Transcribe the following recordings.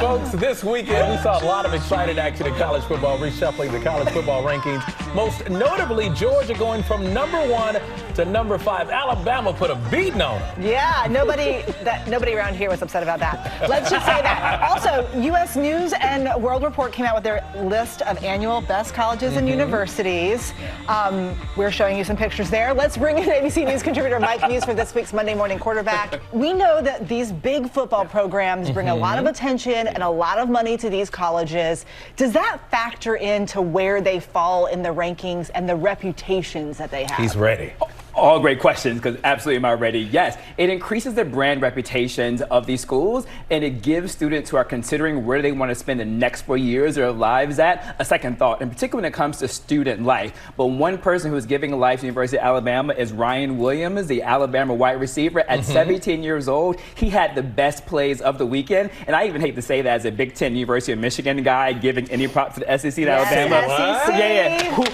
Folks, this weekend we saw a lot of exciting action in college football, reshuffling the college football rankings. Most notably, Georgia going from #1 to #5. Alabama put a beating on them. Yeah, nobody around here was upset about that. Let's just say that. Also, U.S. News and World Report came out with their list of annual best colleges and universities. We're showing you some pictures there. Let's bring in ABC News contributor Mike Muse for this week's Monday Morning Quarterback. We know that these big football programs bring a lot of attention and a lot of money to these colleges. Does that factor into where they fall in the rankings and the reputations that they have? He's ready. All great questions, because absolutely am I ready? Yes, it increases the brand reputations of these schools, and it gives students who are considering where they want to spend the next 4 years of their lives at a second thought, in particular when it comes to student life. But one person who is giving life to the University of Alabama is Ryan Williams, the Alabama wide receiver. At 17 years old, he had the best plays of the weekend, and I even hate to say that as a Big Ten University of Michigan guy, giving any props to the SEC to Alabama. SEC. Yeah.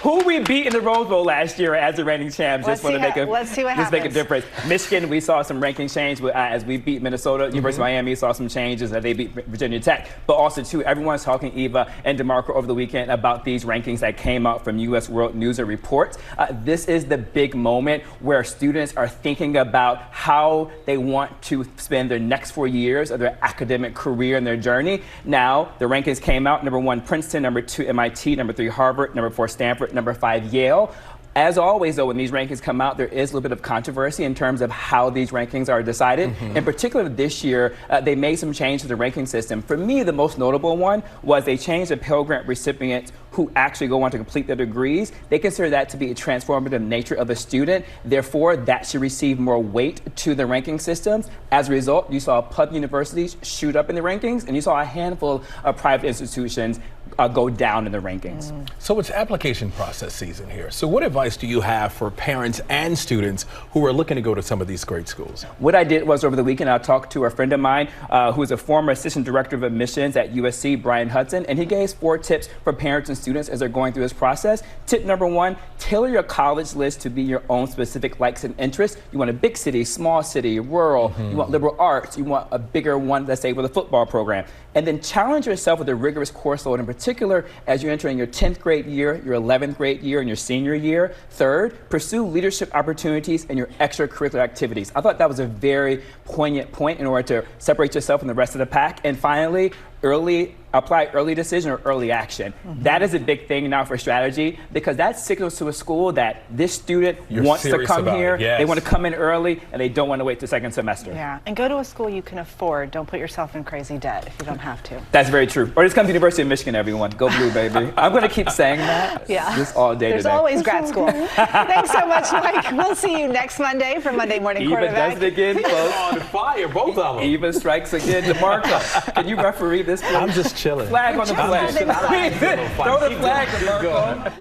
Who we beat in the Rose Bowl last year as the reigning champs? Let's see what happens. Make a difference. Michigan, we saw some ranking change as we beat Minnesota. University of Miami saw some changes as they beat Virginia Tech. But also, too, everyone's talking, Eva and DeMarco, over the weekend about these rankings that came out from U.S. World News and Report. This is the big moment where students are thinking about how they want to spend their next 4 years of their academic career and their journey. Now, the rankings came out. #1, Princeton. #2, MIT. #3, Harvard. #4, Stanford. #5, Yale. As always, though, when these rankings come out, there is a little bit of controversy in terms of how these rankings are decided. In particular, this year, they made some change to the ranking system. For me, the most notable one was they changed the Pell Grant recipients who actually go on to complete their degrees. They consider that to be a transformative nature of a student. Therefore, that should receive more weight to the ranking systems. As a result, you saw public universities shoot up in the rankings, and you saw a handful of private institutions go down in the rankings. So it's application process season here. So what advice do you have for parents and students who are looking to go to some of these great schools? What I did was over the weekend, I talked to a friend of mine who is a former assistant director of admissions at USC, Brian Hudson, and he gave 4 tips for parents and students as they're going through this process. Tip #1, tailor your college list to be your own specific likes and interests. You want a big city, small city, rural, you want liberal arts, you want a bigger one, let's say, with a football program. And then challenge yourself with a rigorous course load, in particular as you're entering your 10th grade year, your 11th grade year, and your senior year. Third, pursue leadership opportunities in your extracurricular activities. I thought that was a very poignant point in order to separate yourself from the rest of the pack. And finally, apply early decision or early action. That is a big thing now for strategy, because that signals to a school that this student wants to come here, they want to come in early, and they don't want to wait the second semester. Yeah, and go to a school you can afford. Don't put yourself in crazy debt if you don't have to. That's very true. Or just come to the University of Michigan, everyone. Go blue, baby. I'm going to keep saying that just all day There's today. always grad school. Thanks so much, Mike. We'll see you next Monday for Monday Morning Quarterback. Eva does it again, folks. On fire, both of them. Eva strikes again. DeMarco, can you referee this? I'm just chilling. Flag on the flag. Throw the flag, DeMarco.